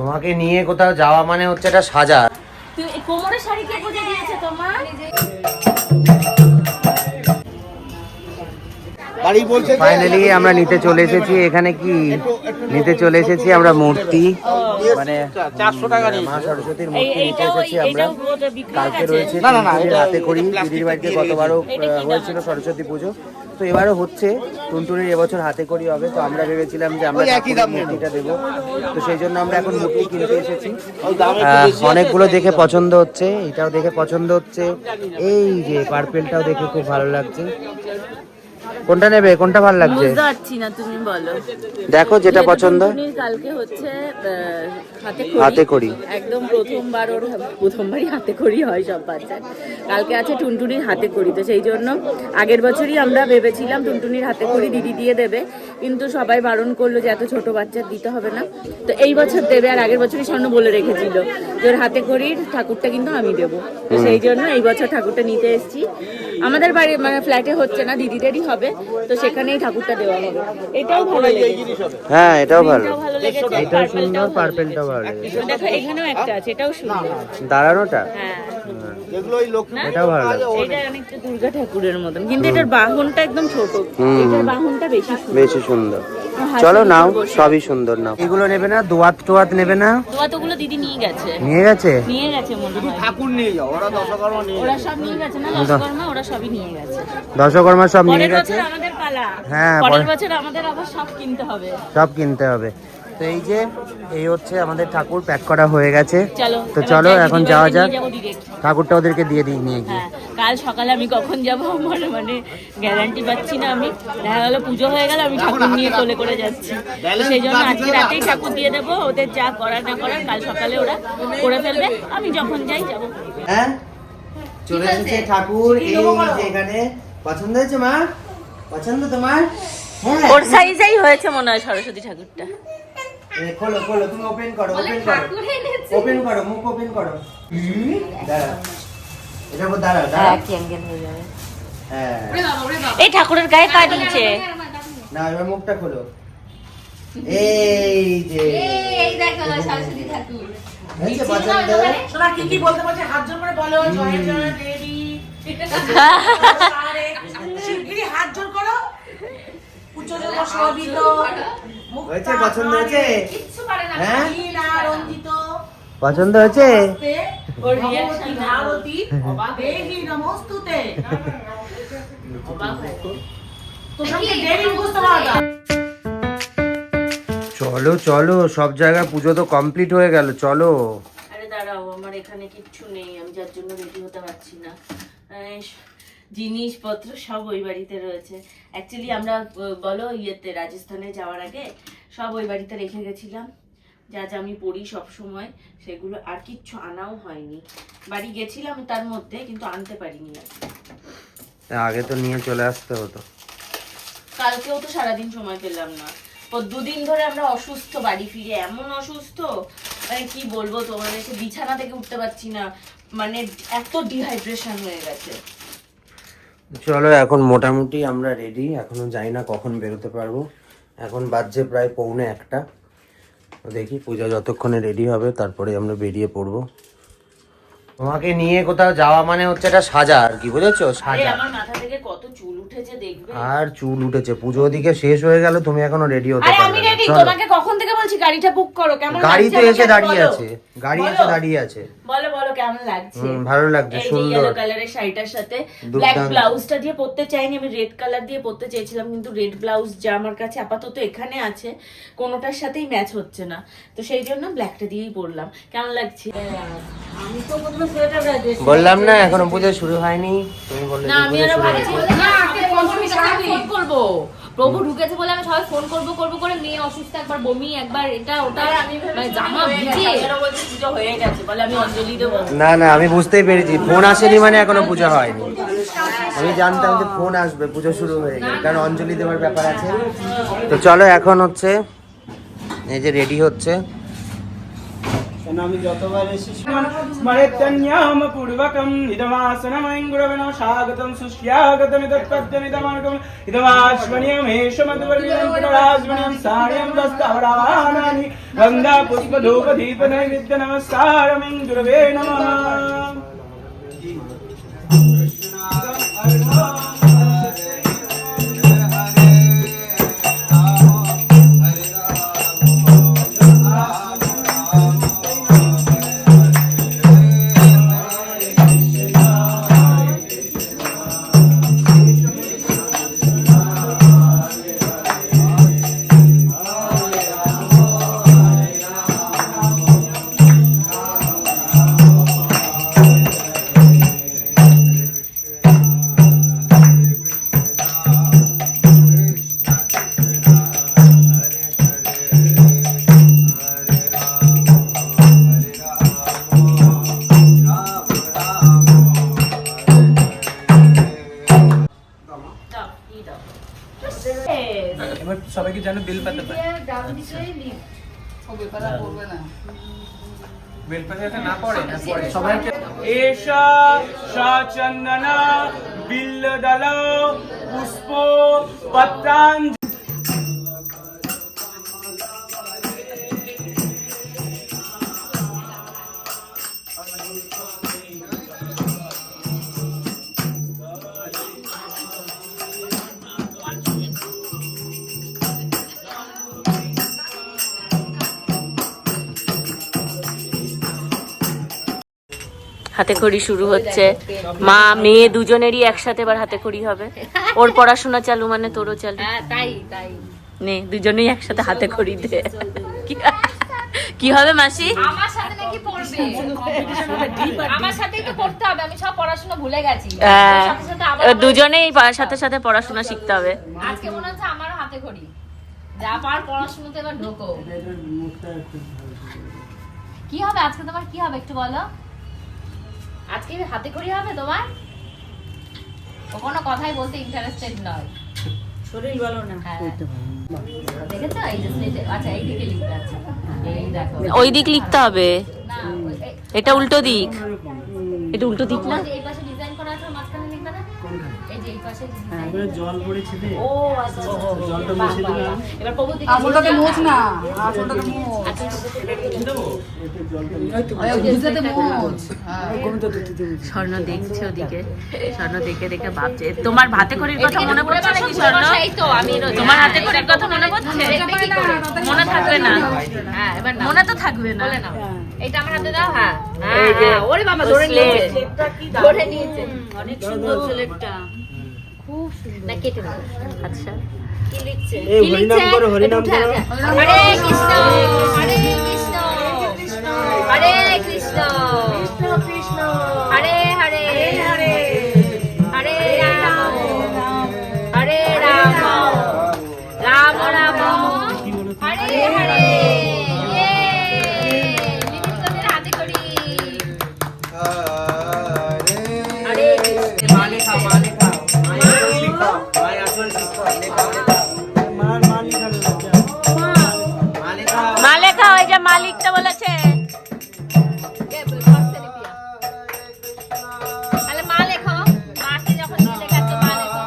তোমাকে নিয়ে কোথাও যাওয়া মানে হচ্ছে এটা সাজা। তুমি কোমরের শাড়ি কে বুঝে দিয়েছে তোমার? ফাইনালি আমরা নিতে চলে এসেছি। এখানে কি নিতে চলে এসেছি আমরা? মূর্তি, মানে 400 টাকা মা সরস্বতীর মূর্তি নিতে এসেছি আমরা। কালকে রয়েছে হাতে করি। দিদির বাড়িতে গতবারও হয়েছিল সরস্বতী পুজো, তো এবারও হচ্ছে। টুনটুনির এবছর হাতে করি হবে, তো আমরা ভেবেছিলাম যে আমরা মূর্তিটা দেবো, তো সেই জন্য আমরা এখন মূর্তি কিনতে এসেছি। অনেকগুলো দেখে পছন্দ হচ্ছে, এটাও দেখে পছন্দ হচ্ছে, এই যে পার্পেলটাও দেখে খুব ভালো লাগছে। কোনটা নেবে? কোনটা ভালো লাগছে? বুঝতে পারছি না, তুমি বলো। দেখো যেটা পছন্দ। কালকে হচ্ছে হাতে করি, একদম প্রথমবারই হাতে করি হয় সব বাচ্চার। কালকে আছে টুনটুনির হাতে করি, তো সেই জন্য আগের বছরই আমরা ভেবেছিলাম টুনটুনির হাতে করি দিদি দিয়ে দেবে, কিন্তু সবাই বারণ করলো যে এত ছোট বাচ্চার দিতে হবে না, তো এই বছর দেবে। আর আগের বছরই স্বর্ণ বলে রেখেছিল যে ওর হাতে করির ঠাকুরটা কিন্তু আমি দেবো, তো সেই জন্য এই বছর ঠাকুরটা নিতে এসেছি। আমাদের বাড়ি মানে ফ্ল্যাটে হচ্ছে না, দিদিদেরই হবে, তো সেখানেই ঠাকুরটা দেওয়া হবে। এটাও ভালো লেগেছে। হ্যাঁ এটাও ভালো, এটাও সুন্দর, পার্পেলটাও ভালো লেগেছে। দেখো এখানেও একটা আছে, এটাও সুন্দর। দাঁড়ানোটা হ্যাঁ এটাও ভালো লাগছে। এটা অনেকটা দুর্গা ঠাকুরের মতন, কিন্তু এটার বাহনটা একদম ছোট, এটার বাহনটা বেশি সুন্দর। চলো নাও, সবই সুন্দর নাও। এগুলো নেবে না? দোয়াত টোয়াত নেবে না? দোয়াত ওগুলো দিদি নিয়ে গেছে মনে হয়। ঠাকুর নিয়ে যাও, ওরা দশকর্মা নিয়ে ওরা সব নিয়ে গেছে না, দশকর্মা ওরা সবই নিয়ে গেছে। দশকর্মা সব নিয়ে গেছে। আমাদের পালা, হ্যাঁ পরের বছর আমাদের আবার সব কিনতে হবে। তো এই যে এই হচ্ছে আমাদের ঠাকুর প্যাক করা হয়ে গেছে। তো চলো এখন যাওয়া যাক, ঠাকুরটা ওদেরকে দিয়ে দিই নিয়ে গিয়ে। কাল সকালে আমি কখন যাবো আমার মানে গ্যারান্টি পাচ্ছি না। আমি দেখা গেলো পুজো হয়ে গেল, আমি ঠাকুর নিয়ে কোলে করে যাচ্ছি, সেই জন্য আজকে রাতেই ঠাকুর দিয়ে দেবো। ওদের যা করার না করার কাল সকালে ওরা করে ফেলবে, আমি যখন যাই যাবো। হ্যাঁ চলে এসেছে ঠাকুর। এই যে এখানে পছন্দ হয়েছে মা? পছন্দ তোমার? হ্যাঁ ওর সাইজেই হয়েছে মনে হয় সরস্বতী ঠাকুরটা। খোলো খোলো, তুমি ওপেন করো, মুখ ওপেন করো। দাঁড়া, এটা উপর দাঁড়া, কি অ্যাঙ্গেল হয়ে যাবে। হ্যাঁ এই ঠাকুরের গায়ে পা দিয়েছে না, এবার মুখটা খোলো। এই যে এই দেখো সরস্বতী ঠাকুর। হয়েছে পছন্দ? শোনা কি বলতে বলছে হাত জোর করে বলো, জয় জয় দেবী। শিগগিরই হাত জোর করো। উচ্চ জল শোভিত। হয়েছে? পছন্দ হয়েছে? কিচ্ছু পারে না। হ্যাঁ নীলা রঞ্জিত। পছন্দ হয়েছে? ওর রিঅ্যাকশন ভারতী দেবী নমস্তুতে। তোমাকে দেবী বুঝতে পারবা। চলো চলো, সব জায়গায় পুজো তো কমপ্লিট হয়ে গেল, চলো। আরে দাঁড়াও, আমার এখানে কিচ্ছু নেই, আমি যার জন্য রেডি হতে পারছি না। জিনিসপত্র সব ওই বাড়িতে রয়েছে। অ্যাকচুয়ালি আমরা বলো রাজস্থানে যাওয়ার আগে সব ওই বাড়িতে রেখে গেছিলাম, যা যা আমি পড়ি সব সময়, সেগুলো আর কিচ্ছু আনাও হয়নি। বাড়ি গেছিলাম তার মধ্যে, কিন্তু আনতে পারিনি। আগে তো নিয়ে চলে আসতে হতো। কালকেও তো সারাদিন সময় পেলাম না। ও দুদিন ধরে আমরা অসুস্থ, বাড়ি ফিরে এমন অসুস্থ, মানে কি বলবো তোমাদেরকে, বিছানা থেকে উঠতে পারছি না, মানে এত ডিহাইড্রেশন হয়ে গেছে। চলো এখন মোটামুটি আমরা রেডি, এখনো জানি না কখন বেরোতে পারবো। এখন বাজছে প্রায় 1:45। দেখি পূজা যতক্ষণে রেডি হবে তারপরে আমরা বেরিয়ে পড়বো। তোমাকে নিয়ে কোথাও যাওয়া মানে হচ্ছে এটা সাজা আর কি, বুঝেছো? সাজা। আমার মাথা থেকে কত চুল উঠেছে দেখবে। আর চুল উঠেছে, পুজো ওদিকে শেষ হয়ে গেল, তুমি এখনো রেডি হতে আরে পারবে আমি না। রেডি, তোমাকে কখন থেকে বলছি গাড়িটা বুক করো। কেমন গাড়ি লাগছে তো এসে আমাকে দাঁড়িয়ে বলো। আছে, গাড়ি এসে দাঁড়িয়ে আছে। বলো বলো কেমন লাগছে? ভালো লাগছে, এই যে সুন্দর। ইয়েলো কালারের শাড়িটার সাথে ব্ল্যাক ব্লাউজটা দিয়ে পরতে চাইনি, আমি রেড কালার দিয়ে পরতে চেয়েছিলাম, কিন্তু রেড ব্লাউজ যা আমার কাছে আপাতত এখানে আছে কোনোটার সাথেই ম্যাচ হচ্ছে না, তো সেই জন্য ব্ল্যাকটা দিয়েই পরলাম। কেমন লাগছে? আমি তো প্রথমে সোয়েটার গায়ে বললাম না এখনো পুজো শুরু হয়নি, তুমি বললে না, আমি আরো ভাবছি ফোন করবো। প্রভু ঢুকেছে বলে আমি সবাই ফোন করবো করে, মেয়ে অসুস্থ, একবার বমি, একবার এটা ওটা, মানে জামা ভিজে পুজো হয়ে গেছে বলে আমি অঞ্জলি দেবো। না না, আমি বুঝতেই পেরেছি, ফোন আসেনি মানে এখনো পুজো হয়নি। আমি জানতাম যে ফোন আসবে, পুজো শুরু হয়ে গেছে, কারণ অঞ্জলি দেওয়ার ব্যাপার আছে। তো চলো এখন হচ্ছে এই যে রেডি হচ্ছে, আমি যতবার এসেছি স্মরেত্যন্যাম পূর্বকম ইদমাসনময়ং গুরবেণ স্বাগতম সুস্বাগতম ইদৎপদ্যমিদমার্গম ইদমাশ্মনিয়মেষমদ্বর্গিণং পুনরাশ্মনিয়ং সায়ং দস্তাবরাণানি গন্ধা পুষ্প ধূপ দীপ নৈবেদ্য নমস্কারং গুরবে নমঃ। এবার সবাইকে যেন বেল পাতা পায়। বেল পাতা যাতে না পড়ে না পড়ে সবাইকে এষা সচন্দনা বিল্লদল পুষ্প পত্রাঞ্জলি। হাতে খড়ি শুরু হচ্ছে, মা মেয়ে দুজনেরই একসাথে এবার হাতে খড়ি হবে। ওর পড়াশোনা চালু মানে তোরও চালু। তাই তাই নে দুজনেই একসাথে হাতে খড়ি দে। কি হবে মাসি? আমার সাথে নাকি পড়বে, আমার সাথেই তো পড়তে হবে, আমি সব পড়াশোনা ভুলে গেছি। সাথে সাথে আবার দুজনেই সাথে সাথে পড়াশোনা শিখতে হবে। আজকে মনে হচ্ছে আমারও হাতে খড়ি, যা পার পড়াশোনাতে এবার ঢোকো। কি হবে আজকে তোমার, কি হবে একটু বলো? আজকে হাতে খড়ি হবে তোমার? ও কোনো কথাই বলতে ইন্টারেস্টেড নয়, শরীর ভালো না। দেখেছো? এই যে স্লেটে, আচ্ছা এই দিকে লিখতে আছে, এই দেখো ওই দিক লিখতে হবে, না এটা উল্টো দিক। এটা উল্টো দিক না? এই পাশে ডিজাইন করা আছে, মাঝখানে লিখবে না? এই যে এই পাশে ডিজাইন। জল পড়েছে রে। ও আচ্ছা জলটা মুছে দিলাম। এবার প্রভু দিকে আসলটাকে মোছ না, আসলটাকে মোছ। বুঝতে মোছ। স্বর্ণ দেখছে ওদিকে, স্বর্ণ দেখে দেখে ভাবছে। তোমার হাতে খড়ির কথা মনে পড়ছে নাকি স্বর্ণ? এই তো আমি তোমার হাতে খড়ির কথা মনে পড়ছে? মনে থাকবে না, হ্যাঁ এবার না মনে তো থাকবে না। বলে নাও, এইটা আমার হাতে দাও। হ্যাঁ এই যে, হ্যাঁ, ওরে বাবা ধরে নিয়েছে, ধরে নিয়েছে। অনেক সুন্দর স্লেটটা। না কেটে দাও। আচ্ছা কি লিখছে? এই হরিনাম করো, হরিনাম করো। হরে কৃষ্ণ হরে কৃষ্ণ হরে কৃষ্ণ হরে হরে হরে রাম হরে রাম রাম রাম হরে হরে। ইয়ে! নিমন্ত্রণের হাতে করি। হরে কৃষ্ণ। মালেখা, ওই যে মালিকটা বলেছে। তাহলে মা লেখো, মাকে যখন দিয়ে দেখাচ্ছ মা লেখো।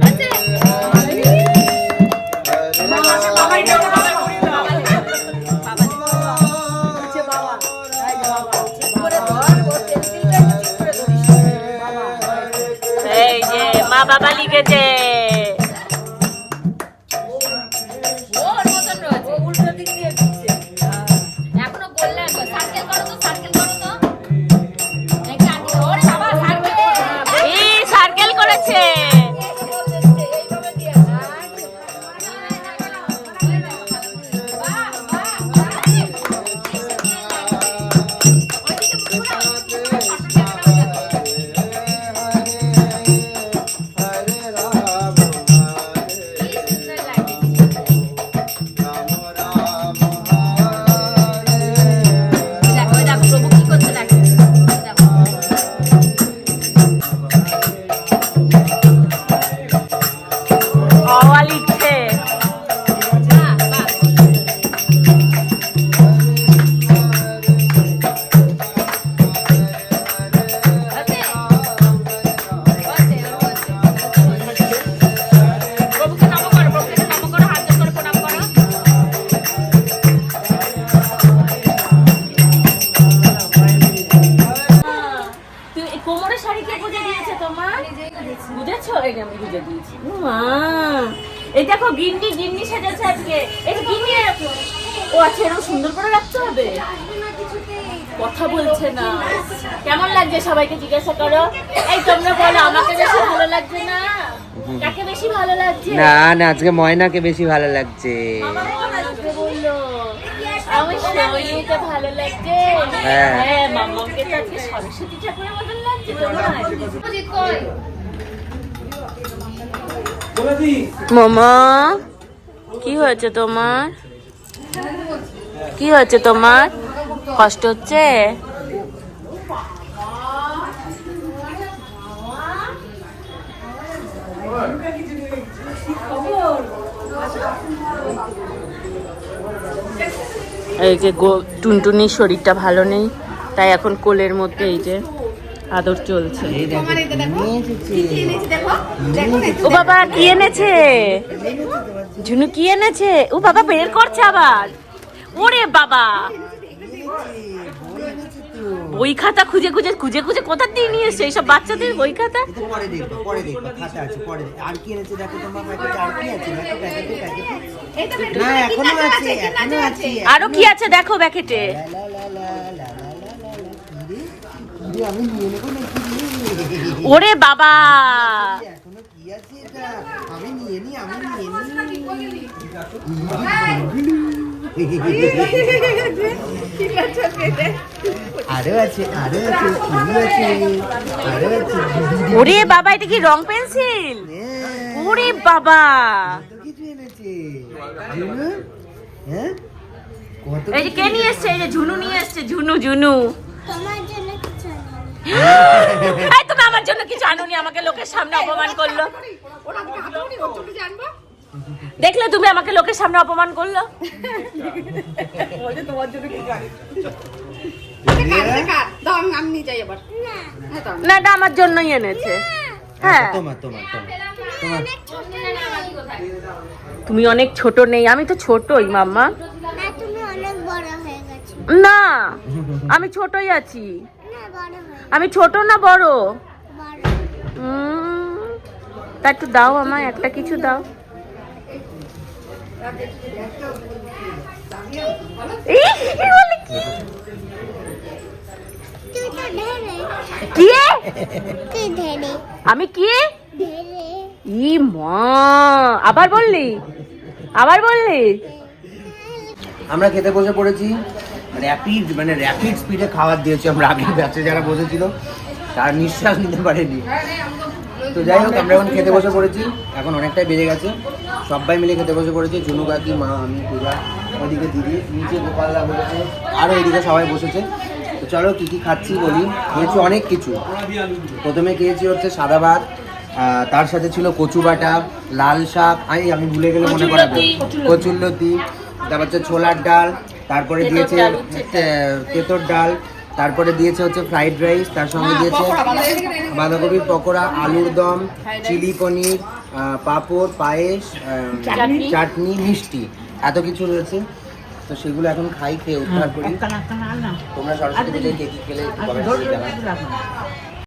আছে? এই যে মা বাবা লিখেছে। ওর মতন রয়েছে। উল্টো দিক দিয়ে লিখছে। এখনো বললে একবার, সার্কেল করো তো, সার্কেল করো তো। দেখি আগে, ওরে বাবা সার্কেল। এই সার্কেল করেছে। এইভাবে দিয়ে। বাহ, বাহ, বাহ। ওইদিকে ঘুরাও। মা, এই দেখো গিন্নি গিন্নি সেজেছে আজকে। এই যে গিন্নি, ও আচ্ছা এরকম সুন্দর করে রাখতে হবে। কথা বলছে না, কেমন লাগছে সবাইকে জিজ্ঞাসা করো। এই তোমরা বলো, আমাকে বেশি ভালো লাগছে না কাকে বেশি ভালো লাগছে? না না, আজকে ময়নাকে বেশি ভালো লাগছে। আমার মন আজকে বললো আমার সোনিকে ভালো লাগছে। হ্যাঁ। হ্যাঁ, মামাকে তো আজকে সরস্বতী ঠাকুরের মতন লাগছে তোমার। মামা, কি হয়েছে তোমার? কি হয়েছে তোমার? কষ্ট হচ্ছে? এই যে টুনটুনির শরীরটা ভালো নেই, তাই এখন কোলের মধ্যে এই যে আদর চলছে। ও বাবা, কি এনেছে ঝুনু? কি এনেছে? ও বাবা বের করছে আবার। ওরে বাবা, বই খাতা খুঁজে খুঁজে খুঁজে খুঁজে কোথা দিয়ে নিয়ে এসছে এইসব বাচ্চাদের বই খাতা? পরে দেখবো, পরে দেখবো, খাতা আছে পরে। আর কি এনেছে দেখো তোমার প্যাকেটে, আর কি আছে দেখো প্যাকেটে, প্যাকেটে না এখনো আছে, এখনো আছে। আরো কি আছে দেখো প্যাকেটে। আমি নিয়ে নেবো নাকি? ওরে বাবা, এখনো কি আছে এটা? আমি নিয়ে নি, আমি নিয়ে নি। আরো আছে, আরো আছে, কি আছে? আরো আছে। ওরে বাবা, এটা কি রং পেন্সিল? ওরে বাবা, কত কিছু এনেছে ঝুনু। হ্যাঁ, কত এই যে কে নিয়ে এসছে? এই যে ঝুনু নিয়ে এসছে। ঝুনু ঝুনু, এই তুমি আমার জন্য কিছু আনোনি, আমাকে লোকের সামনে অপমান করলো। দেখলে তুমি আমাকে লোকের সামনে অপমান করলো। না, এটা আমার জন্যই এনেছে। হ্যাঁ, তোমার তোমার তোমার তোমার। তুমি অনেক ছোট নেই, আমি তো ছোটই মাম্মা। তুমি অনেক বড় হয়ে গেছো। না, আমি ছোটই আছি। না, বড় হয়ে আমি ছোট না বড়? বড়। তা একটু দাও, আমায় একটা কিছু দাও। এই, কি বলে কি? তুই তো ঢেরে। কি? তুই ঢেরে। আমি কি? ঢেরে। ই মা, আবার বললি? আবার বললি? আমরা খেতে বসে পড়েছি। র্যাপিড স্পিডে খাবার দিয়েছি আমরা। আগের ব্যাচে যারা বসেছিল তার নিঃশ্বাস নিতে পারেনি। তো যাই হোক, আমরা এখন খেতে বসে পড়েছি। এখন অনেকটাই বেজে গেছে, সবাই মিলে খেতে বসে পড়েছি। ঝুনু কাকি, মা, আমি, পূজা, ওইদিকে দিদি, নিচে গোপালদা বসেছে, আরও এইদিকে সবাই বসেছে। তো চলো কী কী খাচ্ছি বলি। খেয়েছি অনেক কিছু। প্রথমে খেয়েছি হচ্ছে সাদা ভাত, তার সাথে ছিল কচু বাটা, লাল শাক, আমি ভুলে গেলে মনে করাবে, কচুরলতি, তারপর হচ্ছে ছোলার ডাল, তারপরে দিয়েছে তেঁতোর ডাল, তারপরে দিয়েছে হচ্ছে ফ্রাইড রাইস, তার সঙ্গে দিয়েছে বাঁধাকপির পকোড়া, আলুর দম, চিলি পনির, পাঁপড়, পায়েস, চাটনি, মিষ্টি, এত কিছু রয়েছে। তো সেগুলো এখন খাই, খেয়ে উদ্ধার করি। তোমরা সরস্বতী পুজোয় কে কি খেলে কমেন্ট করে জানাও।